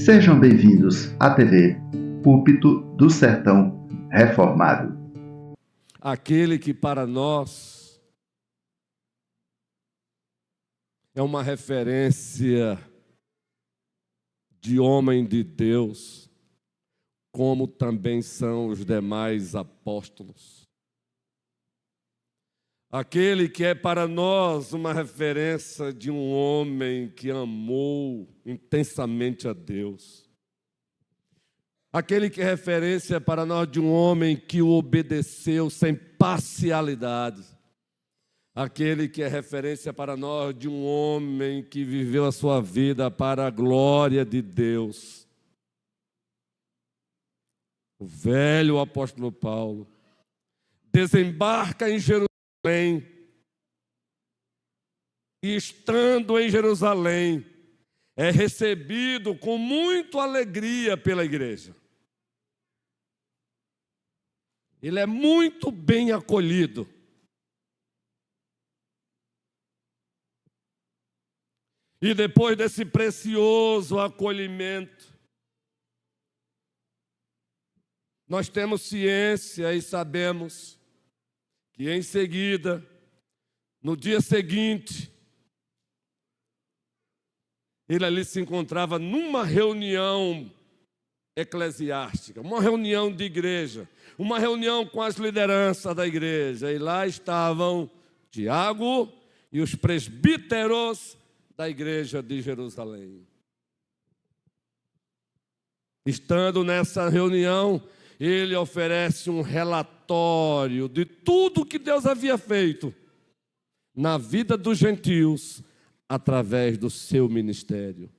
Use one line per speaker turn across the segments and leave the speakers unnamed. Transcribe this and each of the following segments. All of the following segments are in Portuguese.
Sejam bem-vindos à TV Púlpito do Sertão Reformado.
Aquele que para nós é uma referência de homem de Deus, como também são os demais apóstolos. Aquele que é para nós uma referência de um homem que amou intensamente a Deus. Aquele que é referência para nós de um homem que o obedeceu sem parcialidade. Aquele que é referência para nós de um homem que viveu a sua vida para a glória de Deus. O velho apóstolo Paulo desembarca em Jerusalém e, estando em Jerusalém, é recebido com muita alegria pela igreja. Ele é muito bem acolhido. E depois desse precioso acolhimento, nós temos ciência e sabemos que em seguida, no dia seguinte, ele ali se encontrava numa reunião eclesiástica, uma reunião de igreja, uma reunião com as lideranças da igreja. E lá estavam Tiago e os presbíteros da igreja de Jerusalém. Estando nessa reunião, ele oferece um relatório de tudo que Deus havia feito na vida dos gentios através do seu ministério.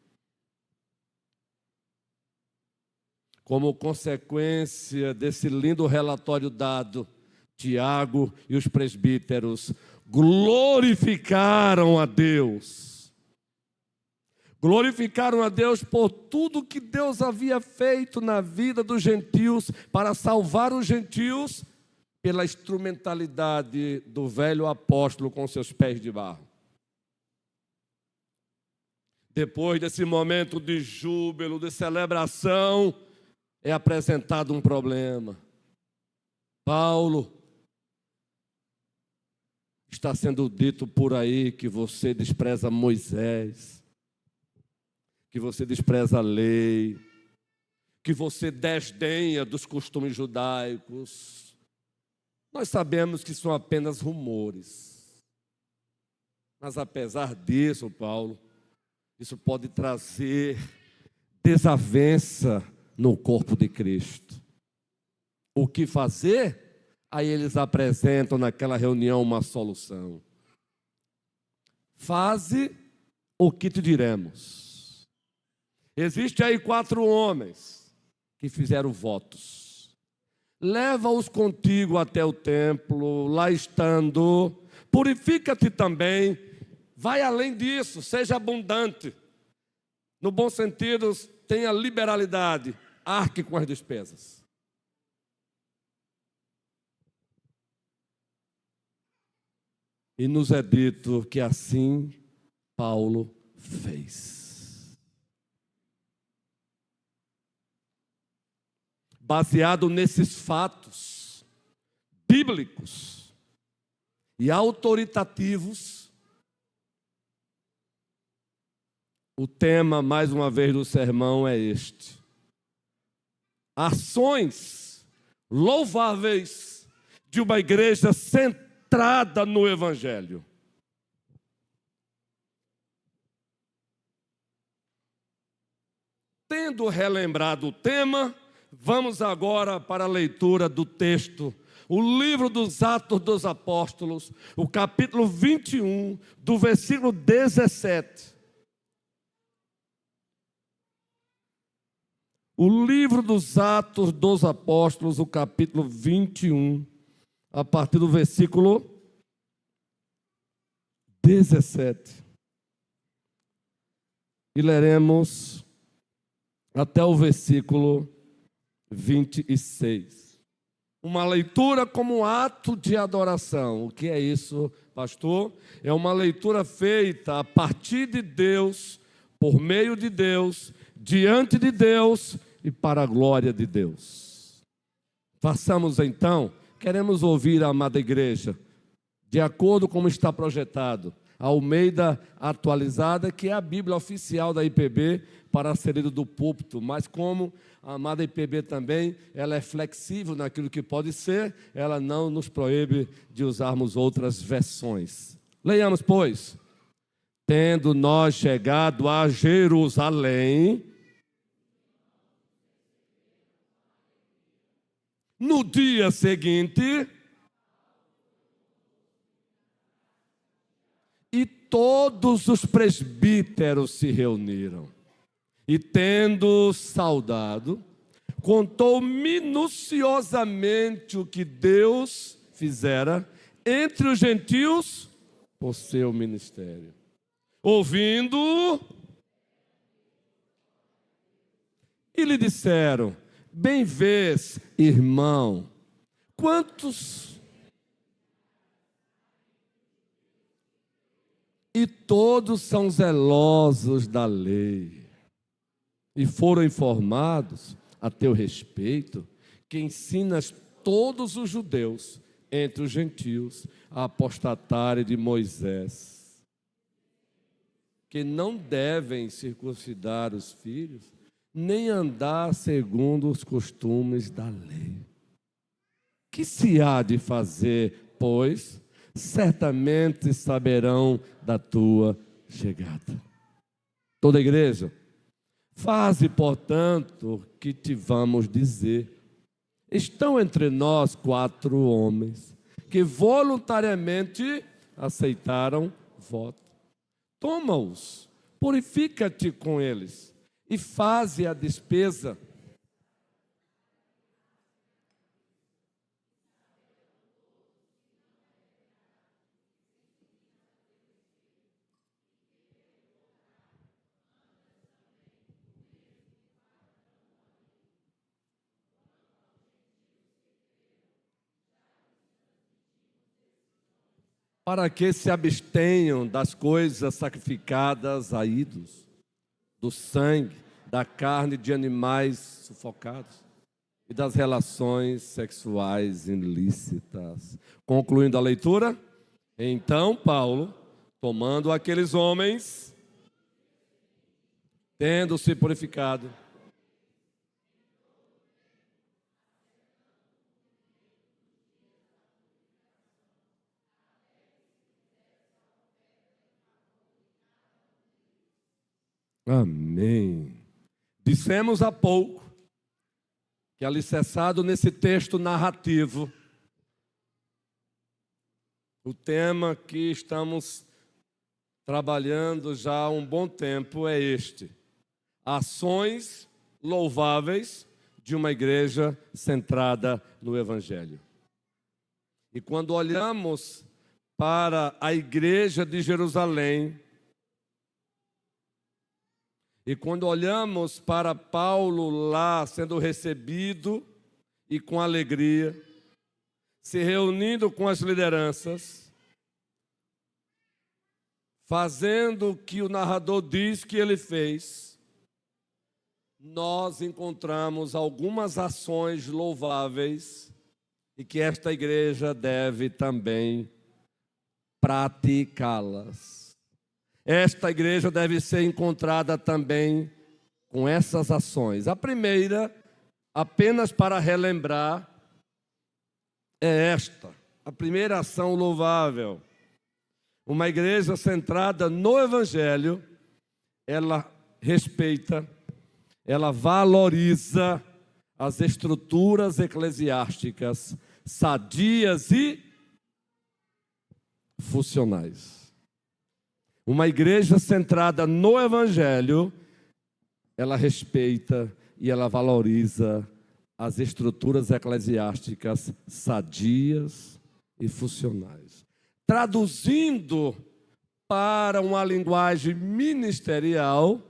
Como consequência desse lindo relatório dado, Tiago e os presbíteros glorificaram a Deus. Glorificaram a Deus por tudo que Deus havia feito na vida dos gentios para salvar os gentios pela instrumentalidade do velho apóstolo com seus pés de barro. Depois desse momento de júbilo, de celebração, é apresentado um problema. Paulo, está sendo dito por aí que você despreza Moisés, que você despreza a lei, que você desdenha dos costumes judaicos. Nós sabemos que são apenas rumores. Mas apesar disso, Paulo, isso pode trazer desavença no corpo de Cristo. O que fazer? Aí eles apresentam naquela reunião uma solução. Faze o que te diremos. Existem aí 4 homens que fizeram votos. Leva-os contigo até o templo, lá estando, purifica-te também, vai além disso, seja abundante. No bom sentido, tenha liberalidade, arque com as despesas. E nos é dito que assim Paulo fez. Baseado nesses fatos bíblicos e autoritativos, o tema, mais uma vez, do sermão é este: ações louváveis de uma igreja centrada no Evangelho. Tendo relembrado o tema, vamos agora para a leitura do texto, o livro dos Atos dos Apóstolos, o capítulo 21, do versículo 17. O livro dos Atos dos Apóstolos, o capítulo 21, a partir do versículo 17. E leremos até o versículo 26. Uma leitura como ato de adoração. O que é isso, pastor? É uma leitura feita a partir de Deus, por meio de Deus, diante de Deus e para a glória de Deus. Façamos então, queremos ouvir a amada igreja, de acordo com como está projetado, a Almeida atualizada, que é a Bíblia oficial da IPB para ser lido do púlpito, mas como a amada IPB também, ela é flexível naquilo que pode ser, ela não nos proíbe de usarmos outras versões. Leiamos, pois. Tendo nós chegado a Jerusalém, no dia seguinte, e todos os presbíteros se reuniram, e tendo saudado, contou minuciosamente o que Deus fizera entre os gentios por seu ministério. Ouvindo, e lhe disseram: bem vês, irmão, quantos... E todos são zelosos da lei, e foram informados a teu respeito, que ensinas todos os judeus entre os gentios a apostatarem de Moisés, que não devem circuncidar os filhos, nem andar segundo os costumes da lei. Que se há de fazer, pois? Certamente saberão da tua chegada. Toda a igreja, faze, portanto, o que te vamos dizer. Estão entre nós 4 homens que voluntariamente aceitaram voto. Toma-os, purifica-te com eles e faze a despesa. Para que se abstenham das coisas sacrificadas a ídolos, do sangue, da carne de animais sufocados e das relações sexuais ilícitas. Concluindo a leitura, então Paulo, tomando aqueles homens, tendo se purificado, amém. Dissemos há pouco que, alicerçado nesse texto narrativo, o tema que estamos trabalhando já há um bom tempo é este: ações louváveis de uma igreja centrada no Evangelho. E quando olhamos para a igreja de Jerusalém, e quando olhamos para Paulo lá sendo recebido e com alegria, se reunindo com as lideranças, fazendo o que o narrador diz que ele fez, nós encontramos algumas ações louváveis e que esta igreja deve também praticá-las. Esta igreja deve ser encontrada também com essas ações. A primeira, apenas para relembrar, é esta. A primeira ação louvável. Uma igreja centrada no Evangelho, ela respeita, ela valoriza as estruturas eclesiásticas sadias e funcionais. Uma igreja centrada no Evangelho, ela respeita e ela valoriza as estruturas eclesiásticas sadias e funcionais. Traduzindo para uma linguagem ministerial,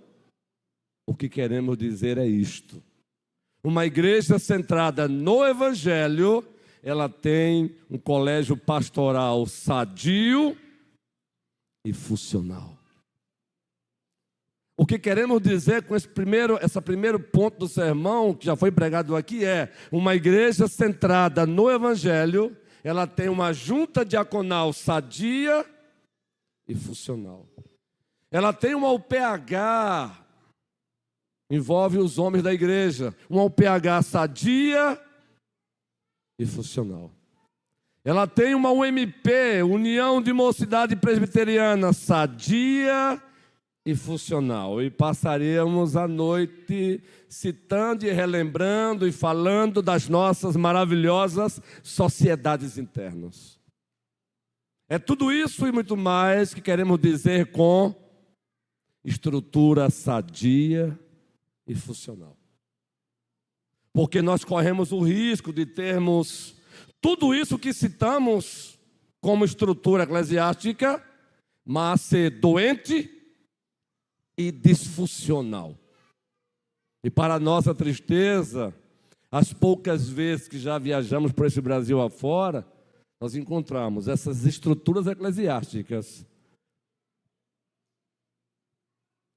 o que queremos dizer é isto: uma igreja centrada no Evangelho, ela tem um colégio pastoral sadio e funcional. O que queremos dizer com esse primeiro ponto do sermão, que já foi pregado aqui, é uma igreja centrada no Evangelho, ela tem uma junta diaconal sadia e funcional. Ela tem uma UPH, envolve os homens da igreja, uma UPH sadia e funcional. Ela tem uma UMP, União de Mocidade Presbiteriana, sadia e funcional. E passaremos a noite citando e relembrando e falando das nossas maravilhosas sociedades internas. É tudo isso e muito mais que queremos dizer com estrutura sadia e funcional. Porque nós corremos o risco de termos tudo isso que citamos como estrutura eclesiástica, mas ser doente e disfuncional. E para nossa tristeza, as poucas vezes que já viajamos por esse Brasil afora, nós encontramos essas estruturas eclesiásticas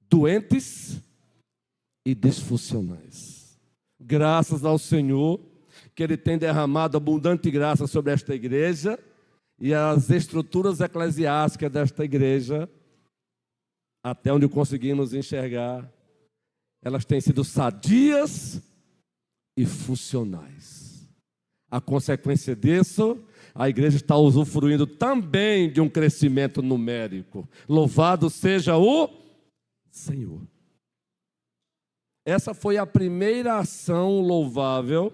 doentes e disfuncionais. Graças ao Senhor, que Ele tem derramado abundante graça sobre esta igreja, e as estruturas eclesiásticas desta igreja, até onde conseguimos enxergar, elas têm sido sadias e funcionais. A consequência disso, a igreja está usufruindo também de um crescimento numérico. Louvado seja o Senhor. Essa foi a primeira ação louvável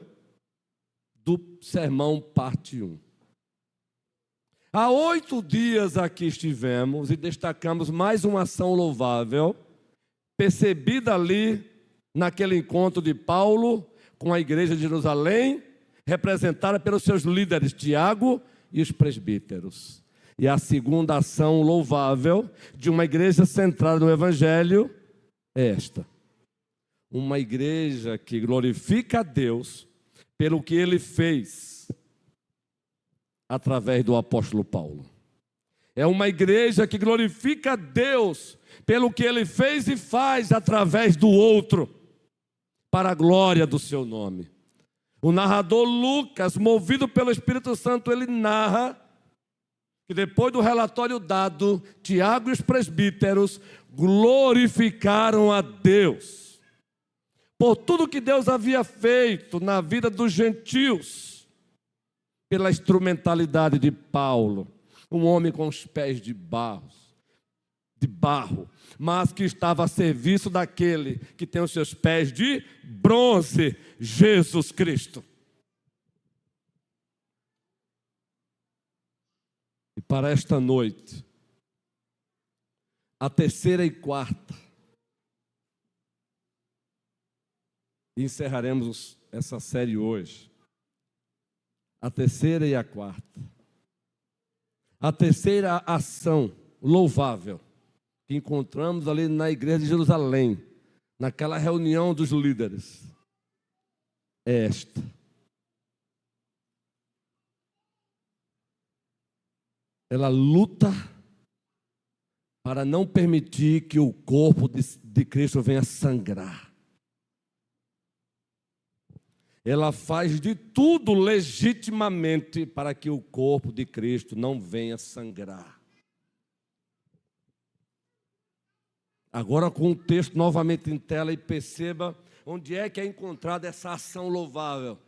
do sermão parte 1. Há 8 dias aqui estivemos e destacamos mais uma ação louvável, percebida ali naquele encontro de Paulo com a igreja de Jerusalém, representada pelos seus líderes, Tiago e os presbíteros. E a segunda ação louvável de uma igreja centrada no Evangelho é esta. Uma igreja que glorifica a Deus pelo que Ele fez através do apóstolo Paulo. É uma igreja que glorifica a Deus pelo que Ele fez e faz através do outro, para a glória do seu nome. O narrador Lucas, movido pelo Espírito Santo, ele narra que depois do relatório dado, Tiago e os presbíteros glorificaram a Deus por tudo que Deus havia feito na vida dos gentios, pela instrumentalidade de Paulo, um homem com os pés de barro, mas que estava a serviço daquele que tem os seus pés de bronze, Jesus Cristo. E para esta noite, a terceira e quarta, e encerraremos essa série hoje. A terceira e a quarta. A terceira ação louvável que encontramos ali na igreja de Jerusalém, naquela reunião dos líderes, é esta. Ela luta para não permitir que o corpo de Cristo venha sangrar. Ela faz de tudo legitimamente para que o corpo de Cristo não venha sangrar. Agora com o texto novamente em tela e perceba onde é que é encontrada essa ação louvável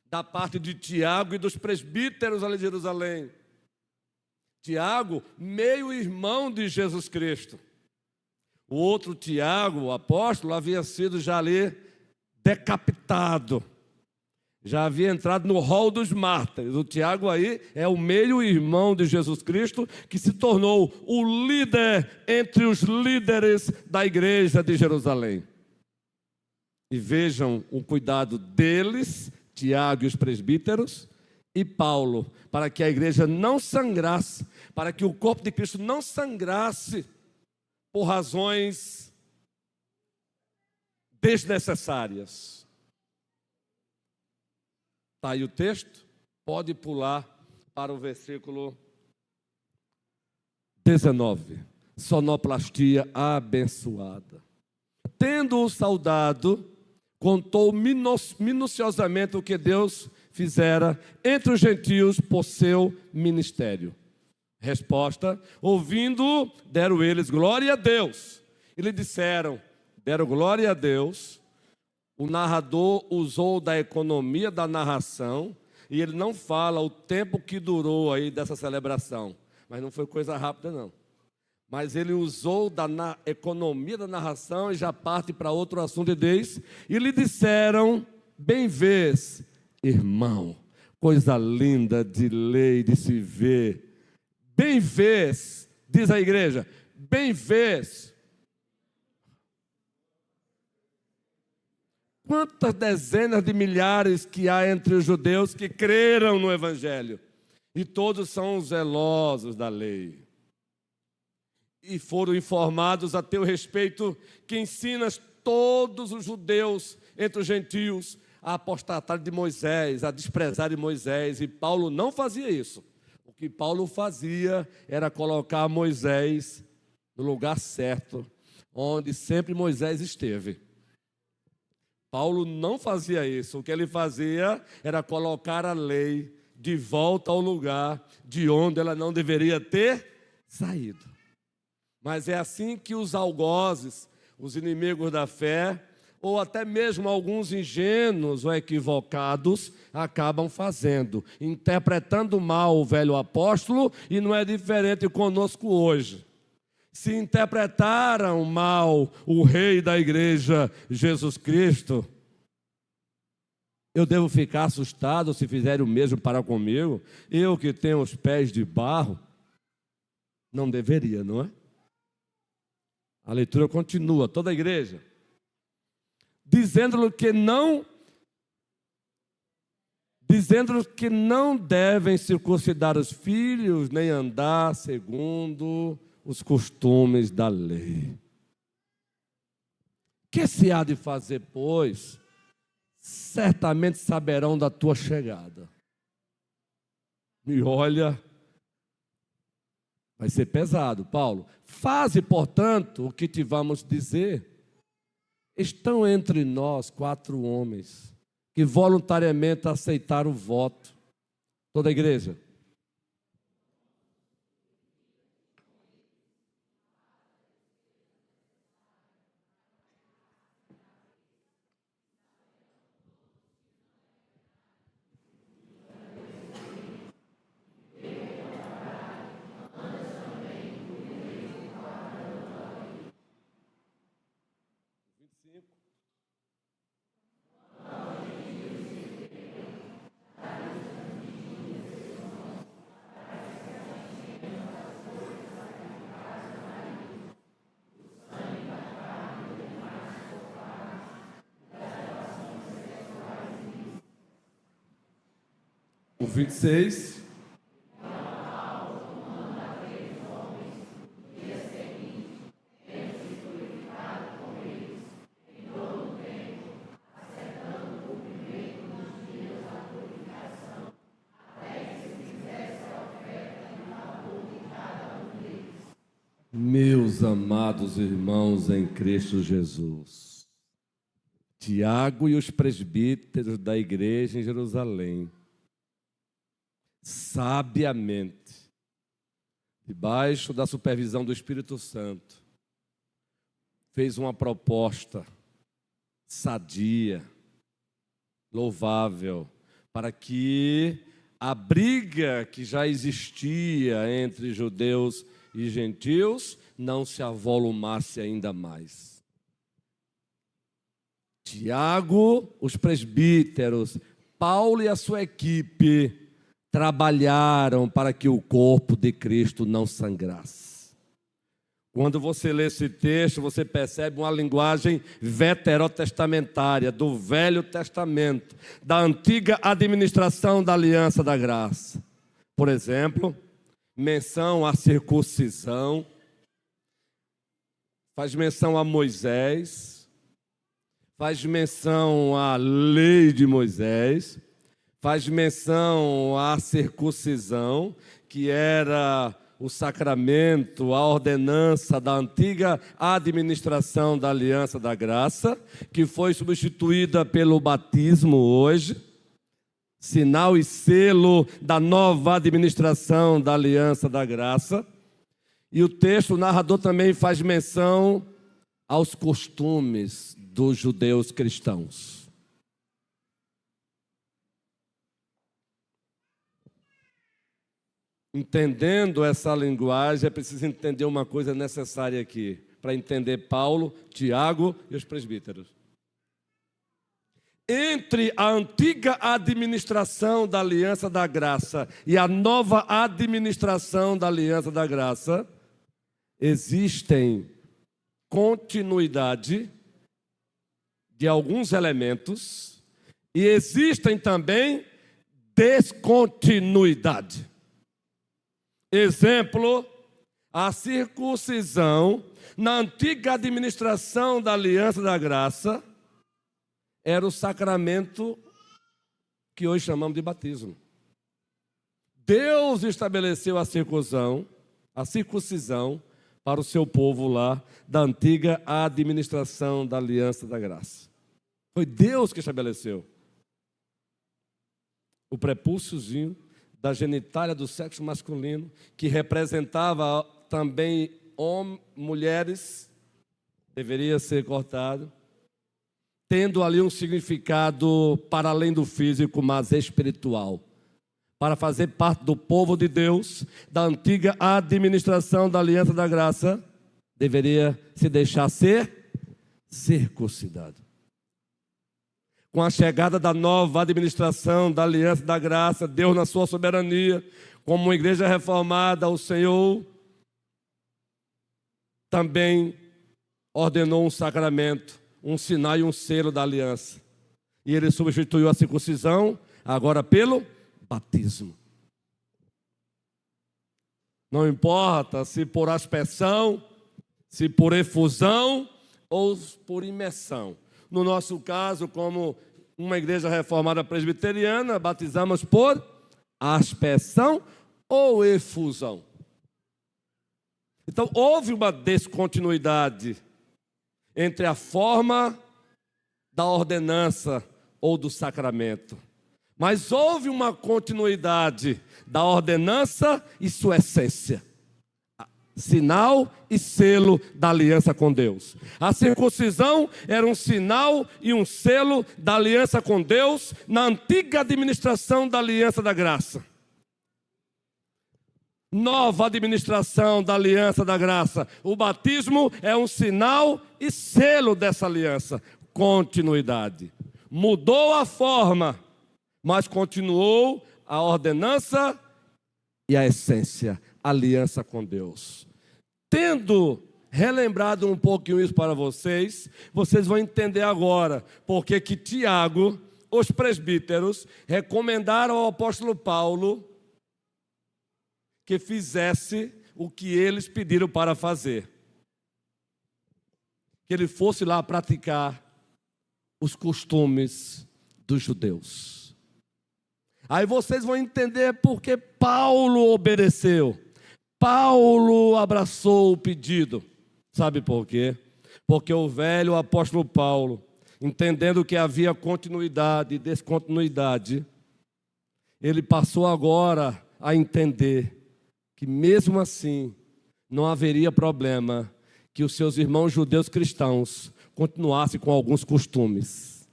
da parte de Tiago e dos presbíteros ali de Jerusalém. Tiago, meio-irmão de Jesus Cristo. O outro Tiago, o apóstolo, havia sido já ali decapitado. Já havia entrado no rol dos mártires. O Tiago aí é o meio-irmão de Jesus Cristo, que se tornou o líder entre os líderes da igreja de Jerusalém. E vejam o cuidado deles, Tiago e os presbíteros, e Paulo, para que a igreja não sangrasse, para que o corpo de Cristo não sangrasse por razões desnecessárias. Está aí o texto, pode pular para o versículo 19. Sonoplastia abençoada. Tendo-o saudado, contou minuciosamente o que Deus fizera entre os gentios por seu ministério. Resposta: ouvindo, deram eles glória a Deus. E lhe disseram, deram glória a Deus. O narrador usou da economia da narração, e ele não fala o tempo que durou aí dessa celebração. Mas não foi coisa rápida, não. Mas ele usou da economia da narração e já parte para outro assunto e diz: e lhe disseram, bem vês, irmão, coisa linda de ler e de se ver. Bem vês, diz a igreja, bem vês. Quantas dezenas de milhares que há entre os judeus que creram no Evangelho. E todos são zelosos da lei. E foram informados a teu respeito que ensinas todos os judeus entre os gentios a apostatar de Moisés, a desprezar de Moisés. E Paulo não fazia isso. O que Paulo fazia era colocar Moisés no lugar certo, onde sempre Moisés esteve. Paulo não fazia isso. O que ele fazia era colocar a lei de volta ao lugar de onde ela não deveria ter saído. Mas é assim que os algozes, os inimigos da fé, ou até mesmo alguns ingênuos ou equivocados, acabam fazendo, interpretando mal o velho apóstolo, e não é diferente conosco hoje. Se interpretaram mal o rei da igreja, Jesus Cristo, eu devo ficar assustado se fizerem o mesmo para comigo? Eu que tenho os pés de barro? Não deveria, não é? A leitura continua, toda a igreja, dizendo-lhe que não devem circuncidar os filhos, nem andar segundo os costumes da lei. Que se há de fazer, pois? Certamente saberão da tua chegada. E olha, vai ser pesado, Paulo. Faze, portanto, o que te vamos dizer. Estão entre nós 4 homens que voluntariamente aceitaram o voto. Toda a igreja. O 26. Meus amados irmãos em Cristo Jesus, Tiago e os presbíteros da igreja em Jerusalém, sabiamente, debaixo da supervisão do Espírito Santo, fez uma proposta sadia, louvável, para que a briga que já existia entre judeus e gentios não se avolumasse ainda mais. Tiago, os presbíteros, Paulo e a sua equipe trabalharam para que o corpo de Cristo não sangrasse. Quando você lê esse texto, você percebe uma linguagem veterotestamentária, do Velho Testamento, da antiga administração da Aliança da Graça. Por exemplo, menção à circuncisão, faz menção a Moisés, faz menção à lei de Moisés, faz menção à circuncisão, que era o sacramento, a ordenança da antiga administração da Aliança da Graça, que foi substituída pelo batismo hoje, sinal e selo da nova administração da Aliança da Graça. E o texto, o narrador também faz menção aos costumes dos judeus cristãos. Entendendo essa linguagem, é preciso entender uma coisa necessária aqui, para entender Paulo, Tiago e os presbíteros. Entre a antiga administração da Aliança da Graça e a nova administração da Aliança da Graça, existem continuidade de alguns elementos e existem também descontinuidade. Exemplo, a circuncisão na antiga administração da Aliança da Graça era o sacramento que hoje chamamos de batismo. Deus estabeleceu a circuncisão para o seu povo lá da antiga administração da Aliança da Graça. Foi Deus que estabeleceu. O prepúciozinho da genitália do sexo masculino, que representava também mulheres, deveria ser cortado, tendo ali um significado para além do físico, mas espiritual, para fazer parte do povo de Deus, da antiga administração da Aliança da Graça, deveria se deixar ser circuncidado. Com a chegada da nova administração da Aliança da Graça, Deus, na sua soberania, como uma igreja reformada, o Senhor também ordenou um sacramento, um sinal e um selo da aliança. E ele substituiu a circuncisão agora pelo batismo. Não importa se por aspersão, se por efusão ou por imersão. No nosso caso, como uma igreja reformada presbiteriana, batizamos por aspersão ou efusão. Então, houve uma descontinuidade entre a forma da ordenança ou do sacramento. Mas houve uma continuidade da ordenança e sua essência. Sinal e selo da aliança com Deus. A circuncisão era um sinal e um selo da aliança com Deus na antiga administração da Aliança da Graça. Nova administração da Aliança da Graça. O batismo é um sinal e selo dessa aliança. Continuidade. Mudou a forma, mas continuou a ordenança e a essência, a aliança com Deus. Tendo relembrado um pouquinho isso para vocês, vocês vão entender agora porque que Tiago, os presbíteros, recomendaram ao apóstolo Paulo que fizesse o que eles pediram para fazer. Que ele fosse lá praticar os costumes dos judeus. Aí vocês vão entender por que Paulo obedeceu. Paulo abraçou o pedido. Sabe por quê? Porque o velho apóstolo Paulo, entendendo que havia continuidade e descontinuidade, ele passou agora a entender que mesmo assim não haveria problema que os seus irmãos judeus cristãos continuassem com alguns costumes.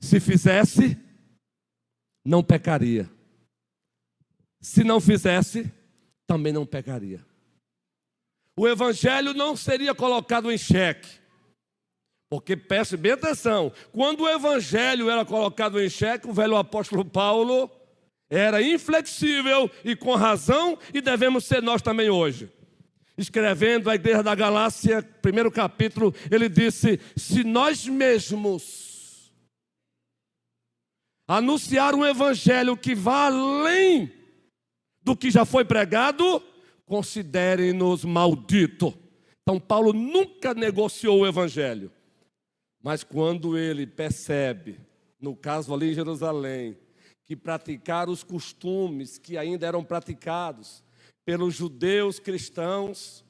Se fizesse, não pecaria. Se não fizesse, também não pecaria. O evangelho não seria colocado em xeque. Porque, preste bem atenção, quando o evangelho era colocado em xeque, o velho apóstolo Paulo era inflexível e com razão, e devemos ser nós também hoje. Escrevendo à igreja da Galácia, primeiro capítulo, ele disse: se nós mesmos anunciar um evangelho que vá além do que já foi pregado, considerem-nos malditos. Então Paulo nunca negociou o evangelho. Mas quando ele percebe, no caso ali em Jerusalém, que praticar os costumes que ainda eram praticados pelos judeus cristãos.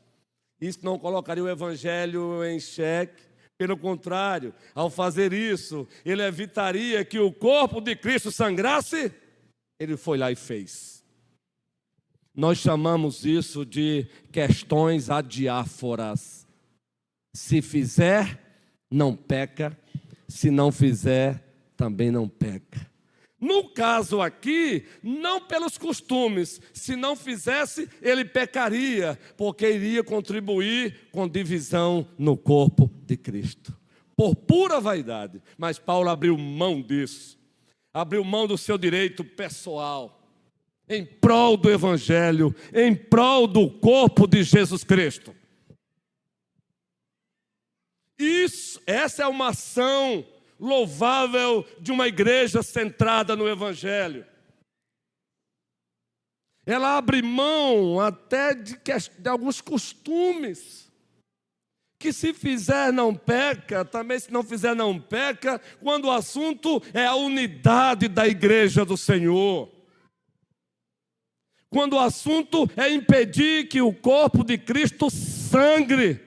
Isso não colocaria o evangelho em xeque. Pelo contrário, ao fazer isso, ele evitaria que o corpo de Cristo sangrasse. Ele foi lá e fez. Nós chamamos isso de questões adiáforas. Se fizer, não peca. Se não fizer, também não peca. No caso aqui, não pelos costumes. Se não fizesse, ele pecaria, porque iria contribuir com divisão no corpo de Cristo. Por pura vaidade. Mas Paulo abriu mão disso. Abriu mão do seu direito pessoal. Em prol do Evangelho. Em prol do corpo de Jesus Cristo. Essa é uma ação louvável de uma igreja centrada no Evangelho. Ela abre mão até de alguns costumes, que se fizer não peca, também se não fizer não peca, quando o assunto é a unidade da igreja do Senhor. Quando o assunto é impedir que o corpo de Cristo sangre.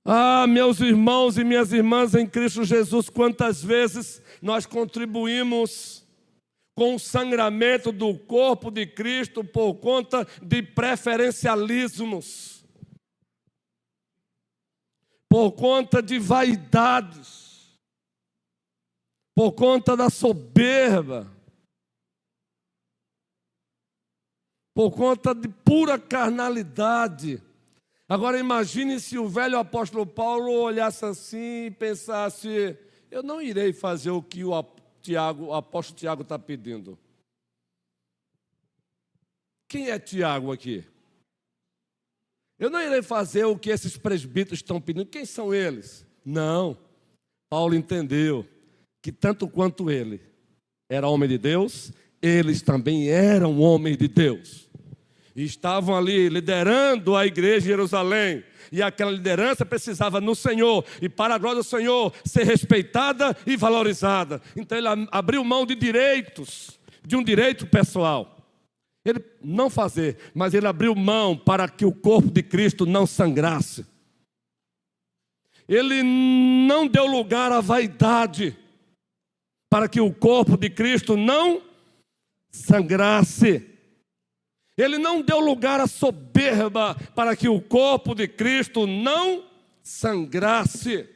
Ah, meus irmãos e minhas irmãs em Cristo Jesus, quantas vezes nós contribuímos com o sangramento do corpo de Cristo por conta de preferencialismos, por conta de vaidades, por conta da soberba, por conta de pura carnalidade. Agora imagine se o velho apóstolo Paulo olhasse assim e pensasse: eu não irei fazer o que o apóstolo Tiago está pedindo. Quem é Tiago aqui? Eu não irei fazer o que esses presbíteros estão pedindo. Quem são eles? Não. Paulo entendeu que tanto quanto ele era homem de Deus, eles também eram homens de Deus. E estavam ali liderando a igreja de Jerusalém. E aquela liderança precisava no Senhor, e para a glória do Senhor, ser respeitada e valorizada. Então ele abriu mão de direitos, de um direito pessoal. Ele não fazer, mas ele abriu mão para que o corpo de Cristo não sangrasse. Ele não deu lugar à vaidade, para que o corpo de Cristo não sangrasse. Ele não deu lugar à soberba para que o corpo de Cristo não sangrasse.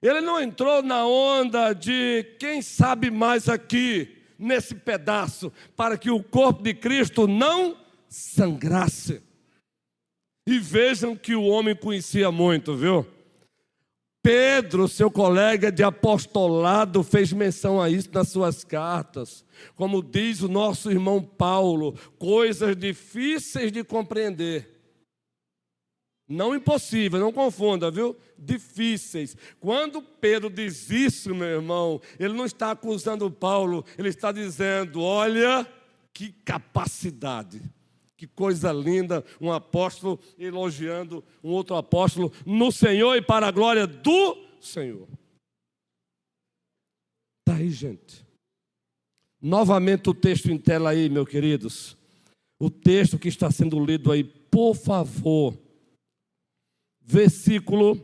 Ele não entrou na onda de quem sabe mais aqui, nesse pedaço, para que o corpo de Cristo não sangrasse. E vejam que o homem conhecia muito, viu? Pedro, seu colega de apostolado, fez menção a isso nas suas cartas. Como diz o nosso irmão Paulo, coisas difíceis de compreender. Não impossível, não confunda, viu? Difíceis. Quando Pedro diz isso, meu irmão, ele não está acusando Paulo, ele está dizendo: olha que capacidade. Que coisa linda, um apóstolo elogiando um outro apóstolo no Senhor e para a glória do Senhor. Está aí, gente. Novamente o texto em tela aí, meus queridos. O texto que está sendo lido aí, por favor. Versículo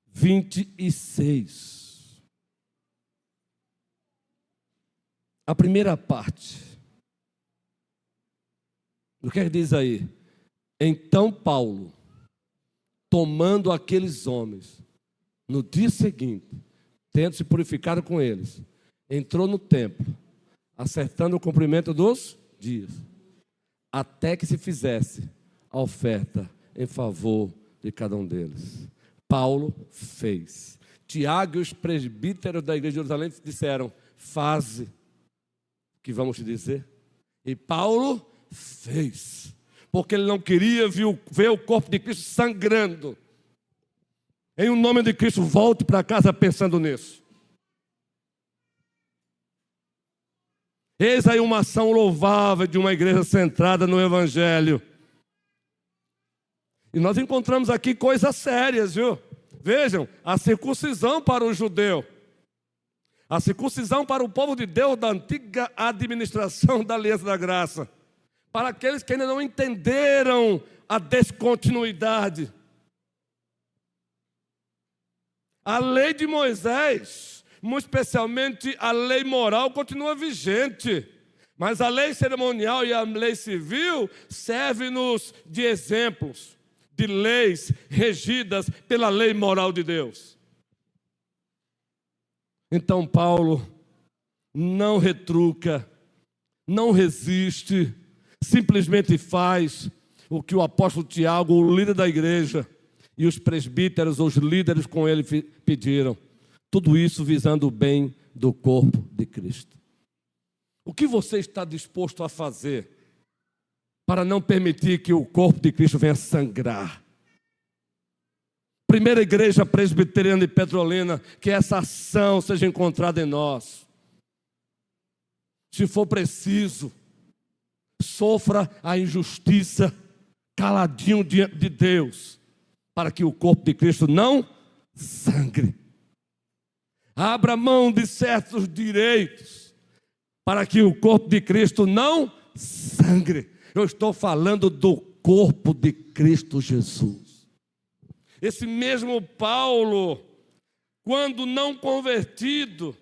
26. A primeira parte. O que é que diz aí? Então Paulo, tomando aqueles homens, no dia seguinte, tendo se purificado com eles, entrou no templo, acertando o cumprimento dos dias, até que se fizesse a oferta em favor de cada um deles. Paulo fez. Tiago e os presbíteros da igreja de Jerusalém disseram: faze o que vamos te dizer. E Paulo fez, porque ele não queria ver o corpo de Cristo sangrando. Em o nome de Cristo, volte para casa pensando nisso. Eis aí uma ação louvável de uma igreja centrada no Evangelho. E nós encontramos aqui coisas sérias, viu? Vejam, a circuncisão para o judeu. A circuncisão para o povo de Deus da antiga administração da aliança da graça. Para aqueles que ainda não entenderam a descontinuidade. A lei de Moisés, muito especialmente a lei moral, continua vigente. Mas a lei cerimonial e a lei civil servem-nos de exemplos, de leis regidas pela lei moral de Deus. Então Paulo não retruca, não resiste, simplesmente faz o que o apóstolo Tiago, o líder da igreja, e os presbíteros, os líderes com ele pediram. Tudo isso visando o bem do corpo de Cristo. O que você está disposto a fazer para não permitir que o corpo de Cristo venha sangrar? Primeira igreja presbiteriana de Petrolina, que essa ação seja encontrada em nós. Se for preciso, sofra a injustiça caladinho diante de Deus, para que o corpo de Cristo não sangre. Abra mão de certos direitos, para que o corpo de Cristo não sangre. Eu estou falando do corpo de Cristo Jesus. Esse mesmo Paulo, quando não convertido,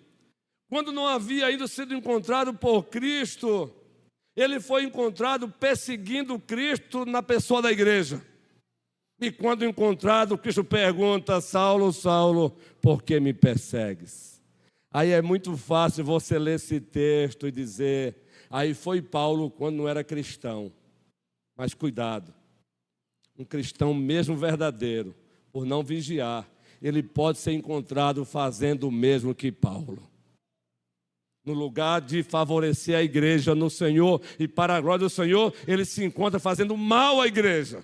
quando não havia ainda sido encontrado por Cristo, ele foi encontrado perseguindo Cristo na pessoa da igreja. E quando encontrado, Cristo pergunta: Saulo, Saulo, por que me persegues? Aí é muito fácil você ler esse texto e dizer: aí foi Paulo quando não era cristão. Mas cuidado, um cristão mesmo verdadeiro, por não vigiar, ele pode ser encontrado fazendo o mesmo que Paulo. No lugar de favorecer a igreja no Senhor e para a glória do Senhor, ele se encontra fazendo mal à igreja.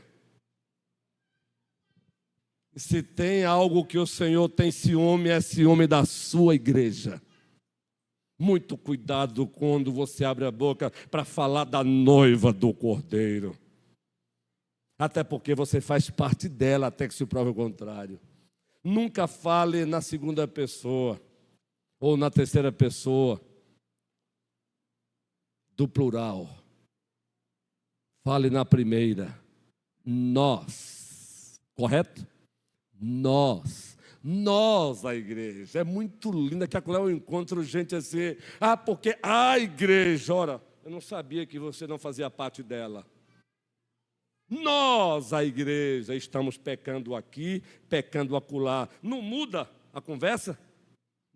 E se tem algo que o Senhor tem ciúme, é ciúme da sua igreja. Muito cuidado quando você abre a boca para falar da noiva do Cordeiro. Até porque você faz parte dela, até que se prove o contrário. Nunca fale na segunda pessoa ou na terceira pessoa do plural. Fale na primeira. Nós. Correto? Nós a igreja. É muito linda que acolá eu encontro gente assim. Porque a igreja. Ora, eu não sabia que você não fazia parte dela. Nós, a igreja, estamos pecando aqui, pecando acolá. Não muda a conversa?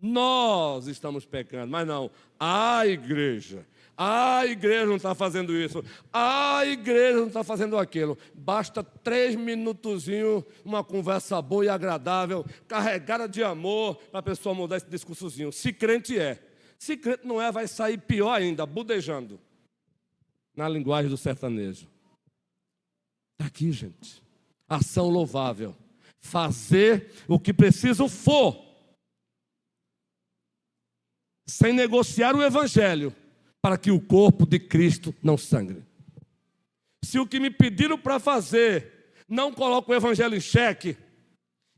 Nós estamos pecando, mas não, a igreja não está fazendo isso, a igreja não está fazendo aquilo. Basta 3 minutozinhos, uma conversa boa e agradável, carregada de amor, para a pessoa mudar esse discursozinho. Se crente é, se crente não é, vai sair pior ainda, budejando, na linguagem do sertanejo. Está aqui, gente, ação louvável, fazer o que preciso for, sem negociar o evangelho, para que o corpo de Cristo não sangre. Se o que me pediram para fazer não coloca o evangelho em xeque,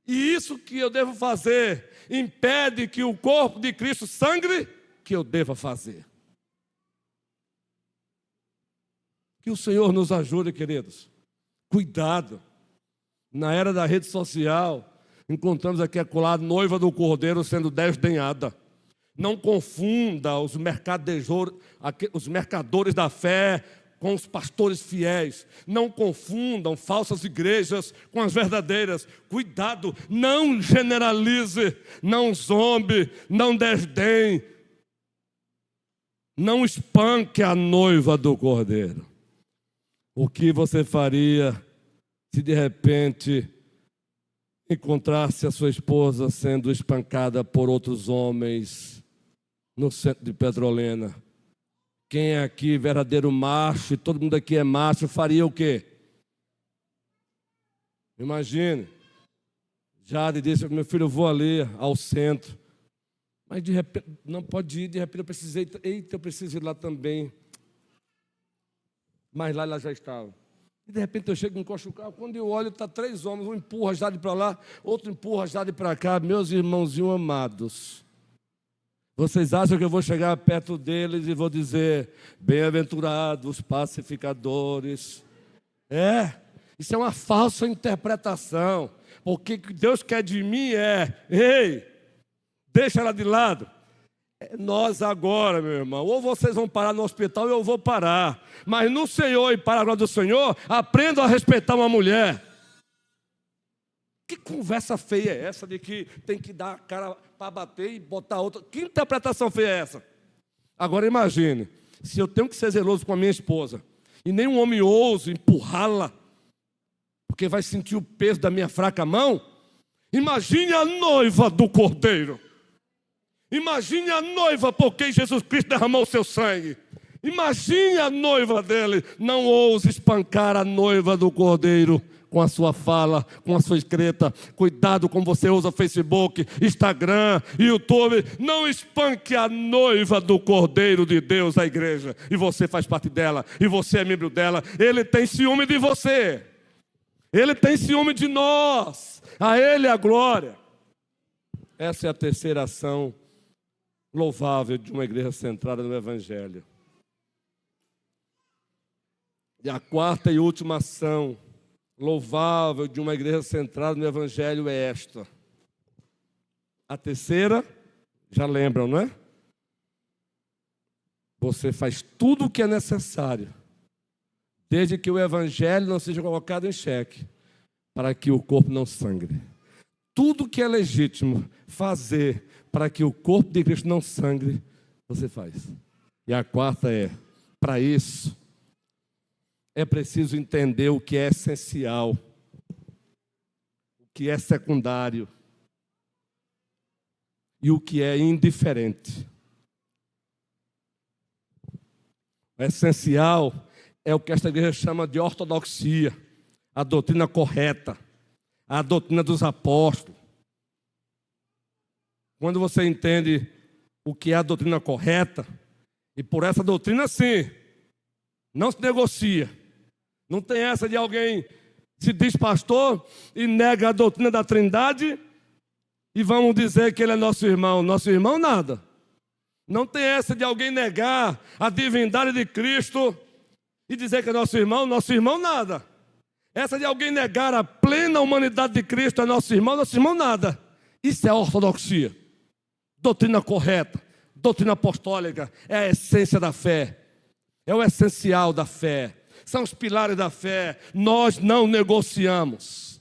e isso que eu devo fazer impede que o corpo de Cristo sangre, que eu deva fazer. Que o Senhor nos ajude, queridos. Cuidado. Na era da rede social, encontramos aqui a noiva do Cordeiro sendo desdenhada. Não confunda os mercadores da fé com os pastores fiéis. Não confundam falsas igrejas com as verdadeiras. Cuidado, não generalize, não zombe, não desdenhe. Não espanque a noiva do Cordeiro. O que você faria se de repente encontrasse a sua esposa sendo espancada por outros homens no centro de Petrolina? Quem é aqui verdadeiro macho, e todo mundo aqui é macho, faria o quê? Imagine, Jade disse: meu filho, eu vou ali ao centro. Mas de repente, não pode ir, de repente eu precisei, eu preciso ir lá também. Mas lá ela já estava. E de repente eu chego e encosto o carro, quando eu olho, está 3 homens, um empurra a Jade para lá, outro empurra a Jade para cá. Meus irmãozinhos amados, Vocês acham que eu vou chegar perto deles e vou dizer: bem-aventurados os pacificadores? Isso é uma falsa interpretação. Porque o que Deus quer de mim ei, deixa ela de lado. É nós agora, meu irmão. Ou vocês vão parar no hospital, ou eu vou parar. Mas no Senhor e para a glória do Senhor, aprendam a respeitar uma mulher. Que conversa feia é essa de que tem que dar a cara para bater e botar outra? Que interpretação feia é essa? Agora imagine, se eu tenho que ser zeloso com a minha esposa e nenhum homem ousa empurrá-la, porque vai sentir o peso da minha fraca mão, imagine a noiva do Cordeiro. Imagine a noiva por quem Jesus Cristo derramou o seu sangue. Imagine a noiva dele. Não ouse espancar a noiva do Cordeiro com a sua fala, com a sua escrita. Cuidado como você usa Facebook, Instagram, YouTube. Não espanque a noiva do Cordeiro de Deus, a igreja. E você faz parte dela, e você é membro dela. Ele tem ciúme de você. Ele tem ciúme de nós. A Ele a glória. Essa é a terceira ação louvável de uma igreja centrada no Evangelho. E a quarta e última ação louvável de uma igreja centrada no Evangelho é esta. A terceira, já lembram, não é? Você faz tudo o que é necessário, desde que o Evangelho não seja colocado em xeque, para que o corpo não sangre. Tudo que é legítimo fazer para que o corpo de Cristo não sangre, você faz. E a quarta para isso, é preciso entender o que é essencial, o que é secundário e o que é indiferente. O essencial é o que esta igreja chama de ortodoxia, a doutrina correta, a doutrina dos apóstolos. Quando você entende o que é a doutrina correta, e por essa doutrina, sim, não se negocia. Não tem essa de alguém se diz pastor e nega a doutrina da Trindade e vamos dizer que ele é nosso irmão. Nosso irmão, nada. Não tem essa de alguém negar a divindade de Cristo e dizer que é nosso irmão, nada. Essa de alguém negar a plena humanidade de Cristo é nosso irmão, nada. Isso é ortodoxia. Doutrina correta, doutrina apostólica, é a essência da fé, é o essencial da fé, são os pilares da fé. Nós não negociamos.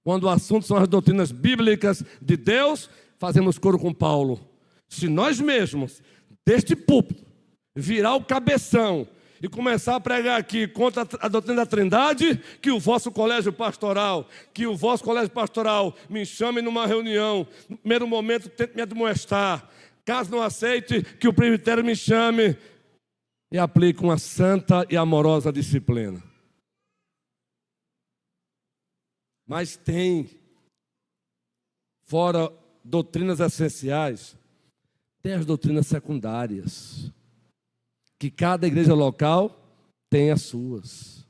Quando o assunto são as doutrinas bíblicas de Deus, fazemos coro com Paulo. Se nós mesmos, deste púlpito, virar o cabeção e começar a pregar aqui contra a doutrina da Trindade, que o vosso colégio pastoral me chame numa reunião, no primeiro momento tente me admoestar, caso não aceite, que o presbitério me chame e aplique uma santa e amorosa disciplina. Mas tem, fora doutrinas essenciais, tem as doutrinas secundárias, que cada igreja local tem as suas.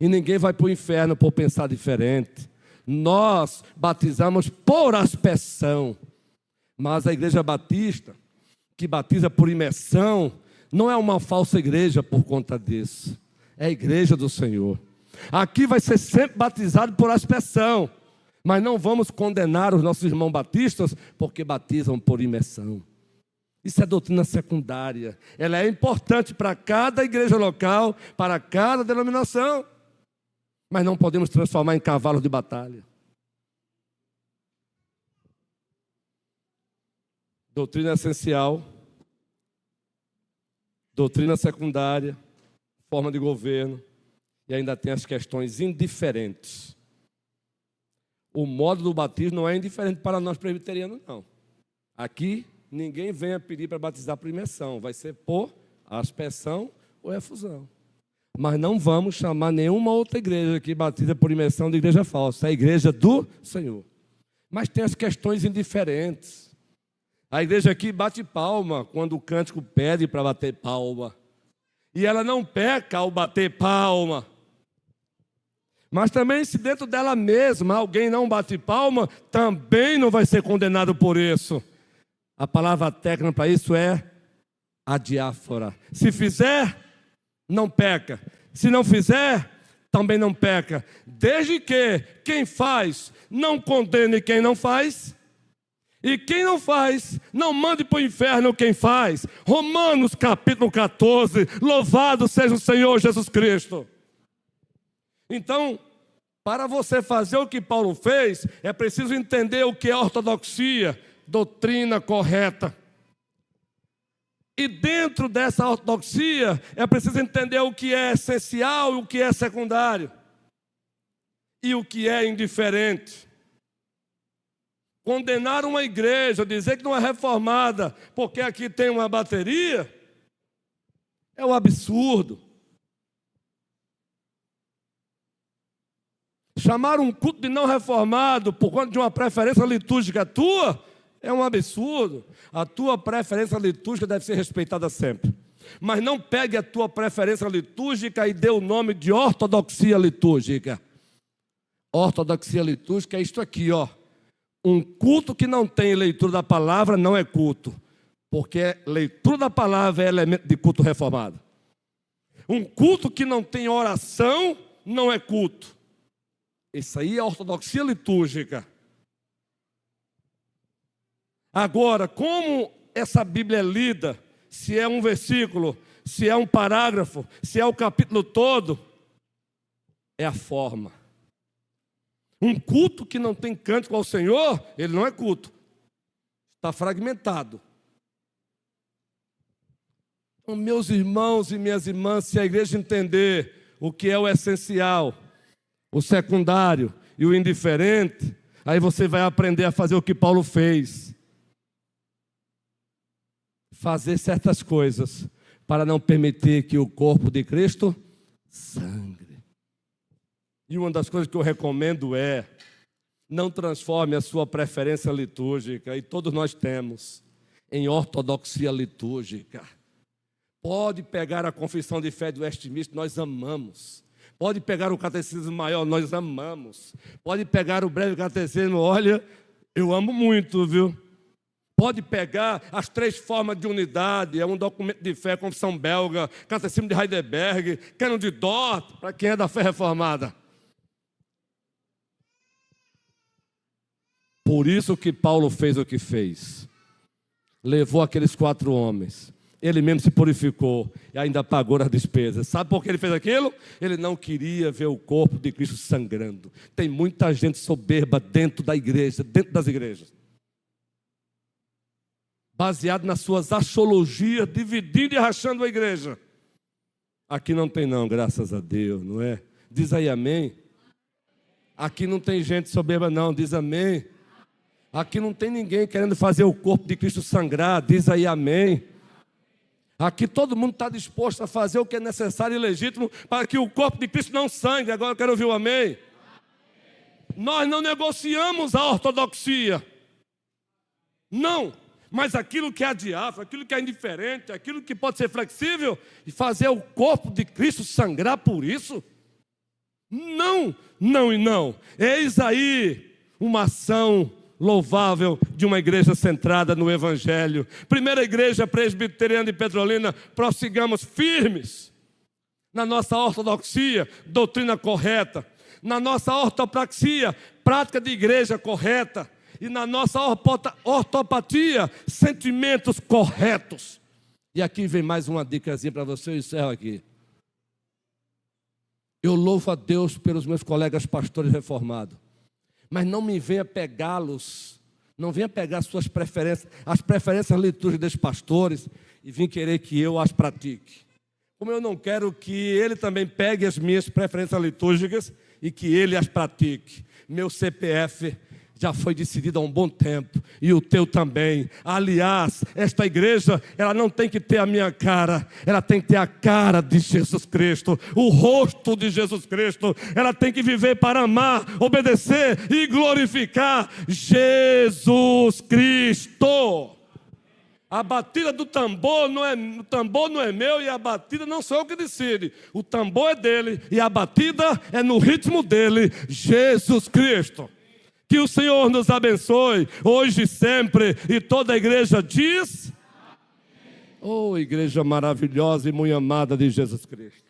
E ninguém vai para o inferno por pensar diferente. Nós batizamos por aspersão, mas a igreja batista, que batiza por imersão, não é uma falsa igreja por conta disso. É a igreja do Senhor. Aqui vai ser sempre batizado por aspersão, mas não vamos condenar os nossos irmãos batistas porque batizam por imersão. Isso é doutrina secundária. Ela é importante para cada igreja local, para cada denominação, mas não podemos transformar em cavalos de batalha. Doutrina essencial, doutrina secundária, forma de governo, e ainda tem as questões indiferentes. O modo do batismo não é indiferente para nós presbiterianos, não. Aqui, ninguém venha pedir para batizar por imersão. Vai ser por aspersão ou efusão. Mas não vamos chamar nenhuma outra igreja que batiza por imersão de igreja falsa. É a igreja do Senhor. Mas tem as questões indiferentes. A igreja aqui bate palma quando o cântico pede para bater palma. E ela não peca ao bater palma. Mas também, se dentro dela mesma alguém não bate palma, também não vai ser condenado por isso. A palavra técnica para isso é a diáfora. Se fizer, não peca. Se não fizer, também não peca. Desde que quem faz não condene quem não faz. E quem não faz, não mande para o inferno quem faz. Romanos capítulo 14. Louvado seja o Senhor Jesus Cristo. Então, para você fazer o que Paulo fez, é preciso entender o que é ortodoxia, doutrina correta. E dentro dessa ortodoxia, é preciso entender o que é essencial e o que é secundário. E o que é indiferente. Condenar uma igreja, dizer que não é reformada, porque aqui tem uma bateria, é um absurdo. Chamar um culto de não reformado por conta de uma preferência litúrgica tua, é um absurdo. A tua preferência litúrgica deve ser respeitada sempre. Mas não pegue a tua preferência litúrgica e dê o nome de ortodoxia litúrgica. Ortodoxia litúrgica é isto aqui, ó. Um culto que não tem leitura da palavra não é culto, porque leitura da palavra é elemento de culto reformado. Um culto que não tem oração não é culto. Isso aí é ortodoxia litúrgica. Agora, como essa Bíblia é lida, se é um versículo, se é um parágrafo, se é o capítulo todo, é a forma. Um culto que não tem cântico ao Senhor, ele não é culto. Está fragmentado. Então, meus irmãos e minhas irmãs, se a igreja entender o que é o essencial, o secundário e o indiferente, aí você vai aprender a fazer o que Paulo fez. Fazer certas coisas para não permitir que o corpo de Cristo sangre. E uma das coisas que eu recomendo é: não transforme a sua preferência litúrgica, e todos nós temos, em ortodoxia litúrgica. Pode pegar a confissão de fé do Westminster, nós amamos. Pode pegar o catecismo maior, nós amamos. Pode pegar o breve catecismo, olha, eu amo muito, viu? Pode pegar as 3 formas de unidade, é um documento de fé, confissão belga, catecismo de Heidelberg, cânon de Dort, para quem é da fé reformada. Por isso que Paulo fez o que fez. Levou aqueles 4 homens. Ele mesmo se purificou e ainda pagou as despesas. Sabe por que ele fez aquilo? Ele não queria ver o corpo de Cristo sangrando. Tem muita gente soberba dentro da igreja, dentro das igrejas, baseado nas suas axiologias, dividindo e rachando a igreja. Aqui não tem não, graças a Deus, não é? Diz aí amém. Aqui não tem gente soberba não, diz amém. Aqui não tem ninguém querendo fazer o corpo de Cristo sangrar, diz aí amém. Aqui todo mundo está disposto a fazer o que é necessário e legítimo para que o corpo de Cristo não sangre. Agora eu quero ouvir o amém. Nós não negociamos a ortodoxia. Não. Mas aquilo que é diáfano, aquilo que é indiferente, aquilo que pode ser flexível, e fazer o corpo de Cristo sangrar por isso? Não, não e não. Eis aí uma ação louvável de uma igreja centrada no Evangelho. Primeira igreja presbiteriana de Petrolina, prossigamos firmes na nossa ortodoxia, doutrina correta, na nossa ortopraxia, prática de igreja correta, e na nossa ortopatia, sentimentos corretos. E aqui vem mais uma dicasinha para você, eu encerro aqui. Eu louvo a Deus pelos meus colegas pastores reformados, mas não me venha pegá-los, não venha pegar suas preferências, as preferências litúrgicas dos pastores, e vir querer que eu as pratique. Como eu não quero que ele também pegue as minhas preferências litúrgicas e que ele as pratique. Meu CPF já foi decidido há um bom tempo, e o teu também. Aliás, esta igreja, ela não tem que ter a minha cara, ela tem que ter a cara de Jesus Cristo, o rosto de Jesus Cristo. Ela tem que viver para amar, obedecer e glorificar Jesus Cristo. A batida do tambor não é meu, e a batida não sou eu que decide. O tambor é dele e a batida é no ritmo dele, Jesus Cristo. Que o Senhor nos abençoe, hoje e sempre. E toda a igreja diz: oh, igreja maravilhosa e muito amada de Jesus Cristo.